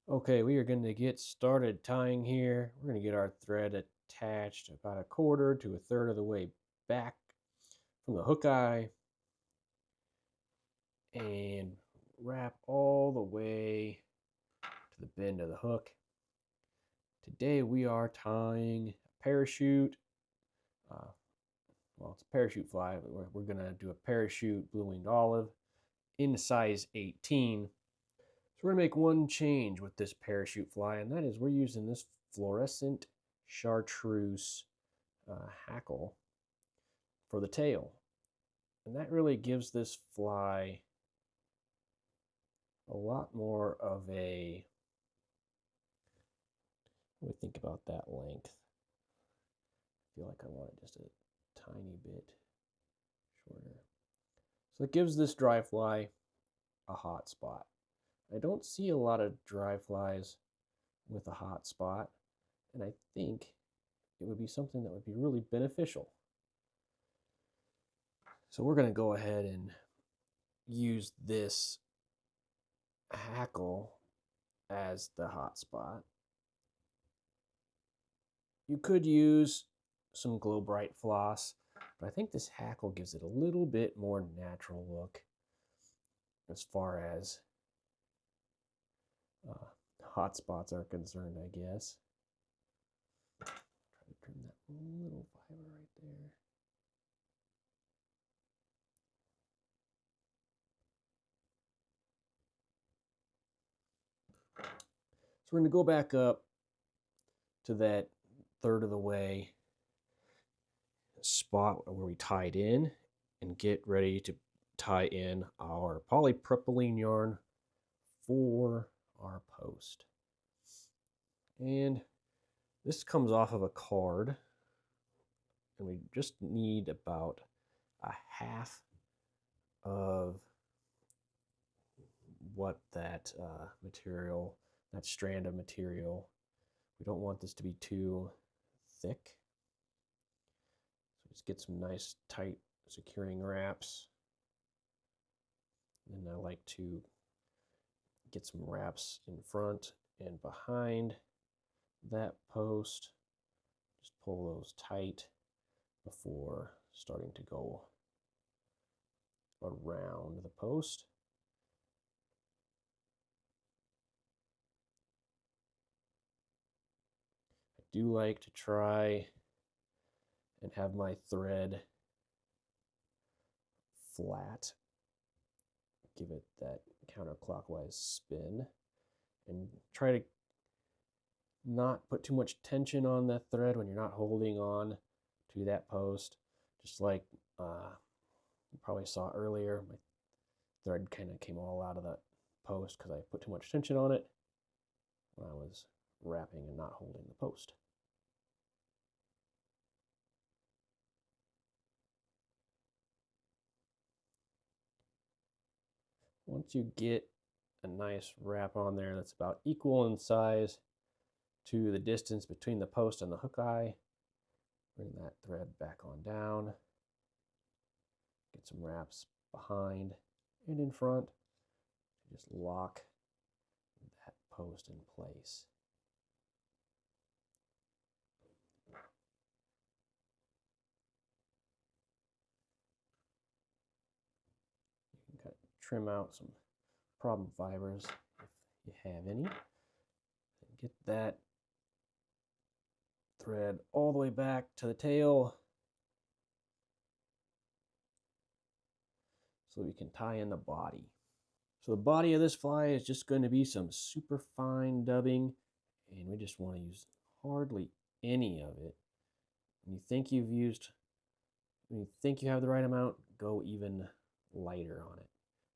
Okay, we are going to get started tying here. We're going to get our thread attached about a quarter to a third of the way back from the hook eye and wrap all the way to the bend of the hook. Today we are tying a parachute. Well, it's a parachute fly, but we're going to do a parachute blue-winged olive in size 18. So we're going to make one change with this parachute fly, and that is we're using this fluorescent chartreuse hackle for the tail. And that really gives this fly a lot more of a, what do we think about that length? I feel like I want it just a tiny bit shorter. So it gives this dry fly a hot spot. I don't see a lot of dry flies with a hot spot, and I think it would be something that would be really beneficial. So we're going to go ahead and use this hackle as the hot spot. You could use some Glow Bright floss, but I think this hackle gives it a little bit more natural look as far as hot spots are concerned, I guess. Try to trim that little fiber right there. So we're going to go back up to that third of the way spot where we tied in and get ready to tie in our polypropylene yarn for our post. And this comes off of a card, and we just need about a half of what that material, that strand of material. We don't want this to be too thick. So just get some nice tight securing wraps. And I like to get some wraps in front and behind that post. Just pull those tight before starting to go around the post. I do like to try and have my thread flat. Give it that counterclockwise spin and try to not put too much tension on the thread when you're not holding on to that post. Just like you probably saw earlier, my thread kind of came all out of that post because I put too much tension on it when I was wrapping and not holding the post. Once you get a nice wrap on there that's about equal in size to the distance between the post and the hook eye, bring that thread back on down, get some wraps behind and in front, just lock that post in place. You can kind of trim out some problem fibers if you have any. And get that thread all the way back to the tail so we can tie in the body. So the body of this fly is just going to be some super fine dubbing, and we just want to use hardly any of it. When you think you have the right amount, go even lighter on it.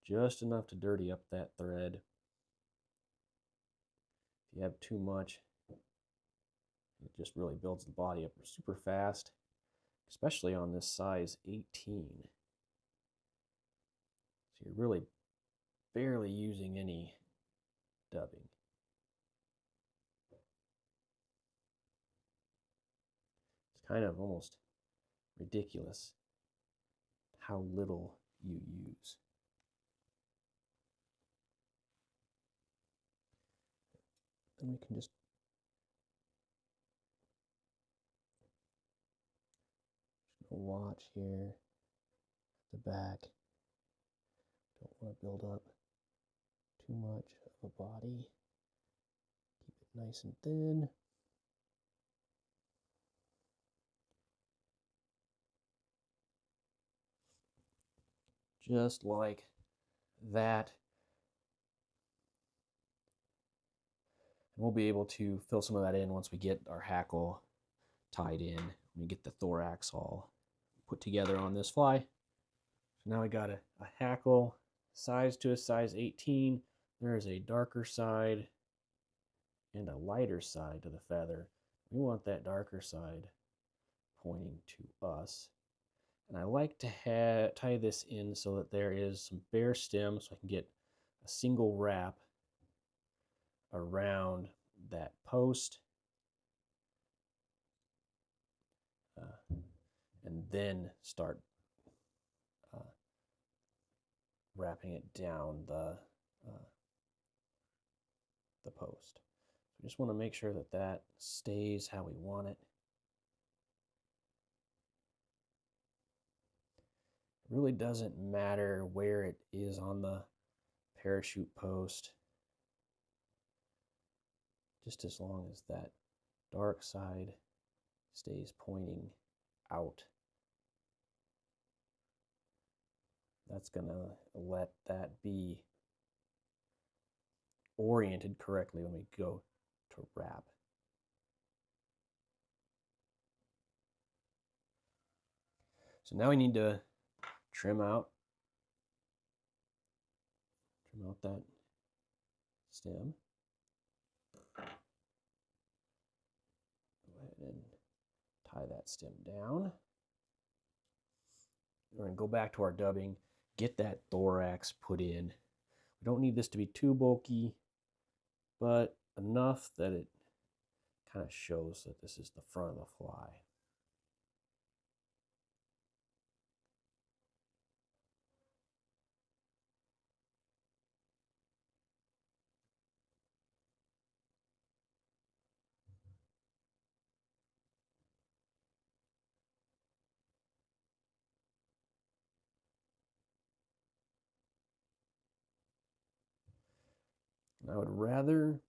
Just enough to dirty up that thread. If you have too much, it just really builds the body up super fast, especially on this size 18. So you're really barely using any dubbing. It's kind of almost ridiculous how little you use. then we can just watch here, the back. Don't want to build up too much of a body. Keep it nice and thin. Just like that. And we'll be able to fill some of that in once we get our hackle tied in. We get the thorax all put together on this fly. So now I got a hackle size to a size 18. There is a darker side and a lighter side to the feather. We want that darker side pointing to us. And I like to tie this in so that there is some bare stem so I can get a single wrap around that post. And then start wrapping it down the post. We just want to make sure that that stays how we want it. It really doesn't matter where it is on the parachute post, just as long as that dark side stays pointing out. That's going to let that be oriented correctly when we go to wrap. So now we need to trim out that stem. Go ahead and tie that stem down. We're going to go back to our dubbing, get that thorax put in. We don't need this to be too bulky, but enough that it kind of shows that this is the front of the fly. And I would rather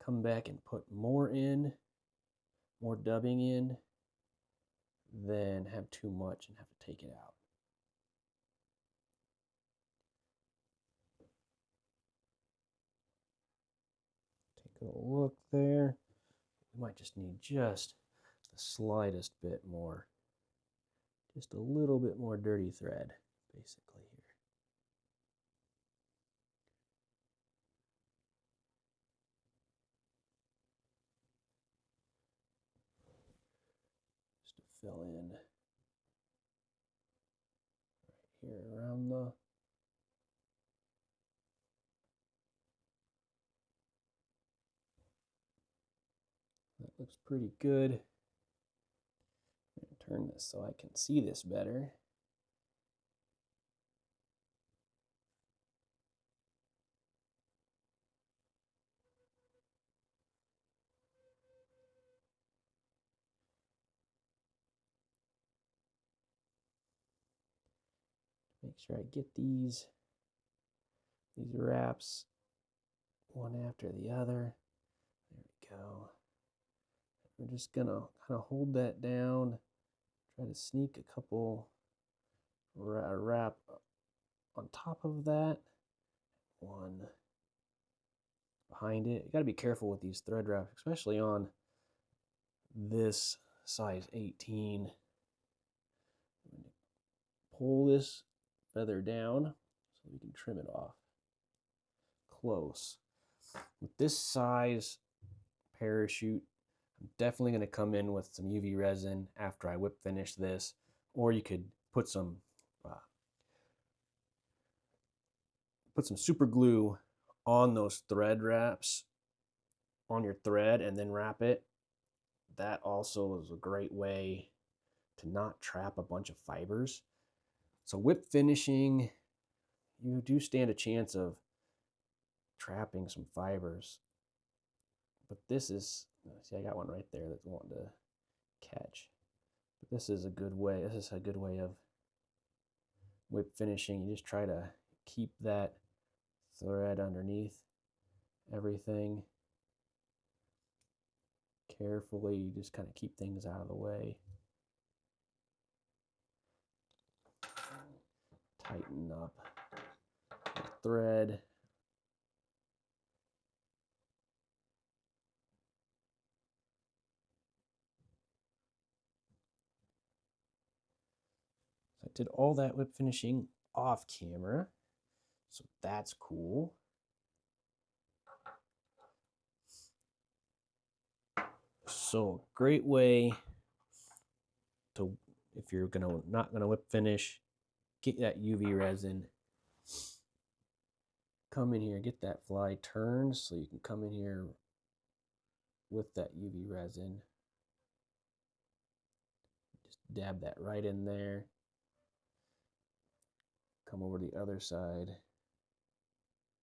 come back and put more dubbing in, than have too much and have to take it out. Take a look there. We might just need just the slightest bit more. Just a little bit more dirty thread, basically, here. Just to fill in right here around the that looks pretty good. I'm going to turn this so I can see this better. Make sure I get these wraps one after the other. There we go. We're just gonna kind of hold that down, try to sneak a couple wrap on top of that, one behind it. You got to be careful with these thread wraps, especially on this size 18. Pull this feather down so we can trim it off close. With this size parachute, I'm definitely going to come in with some UV resin after I whip finish this, or you could put some super glue on those thread wraps on your thread and then wrap it. That also is a great way to not trap a bunch of fibers. So whip finishing, you do stand a chance of trapping some fibers. But this is, see, I got one right there that's wanting to catch. But this is a good way. This is a good way of whip finishing. You just try to keep that thread underneath everything. Carefully, you just kind of keep things out of the way. Tighten up the thread. I did all that whip finishing off camera, so that's cool. So great way to, if you're not gonna whip finish, get that UV resin. Come in here, get that fly turned so you can come in here with that UV resin. Just dab that right in there. Come over the other side.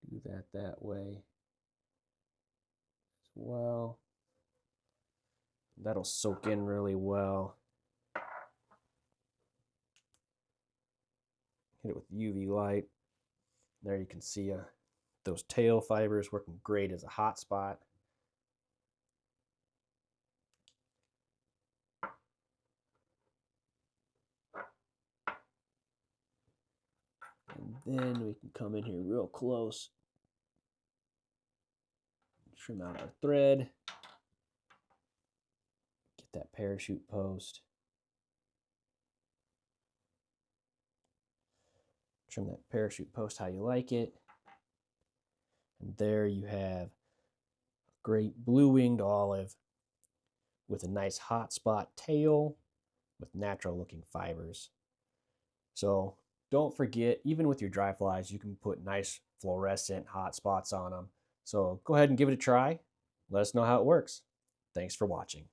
Do that way as well. That'll soak in really well. Hit it with UV light. There you can see those tail fibers working great as a hot spot. And then we can come in here real close, trim out our thread, get that parachute post, trim that parachute post how you like it, and there you have a great blue-winged olive with a nice hot spot tail with natural looking fibers. So don't forget, even with your dry flies, you can put nice fluorescent hot spots on them. So go ahead and give it a try. Let us know how it works. Thanks for watching.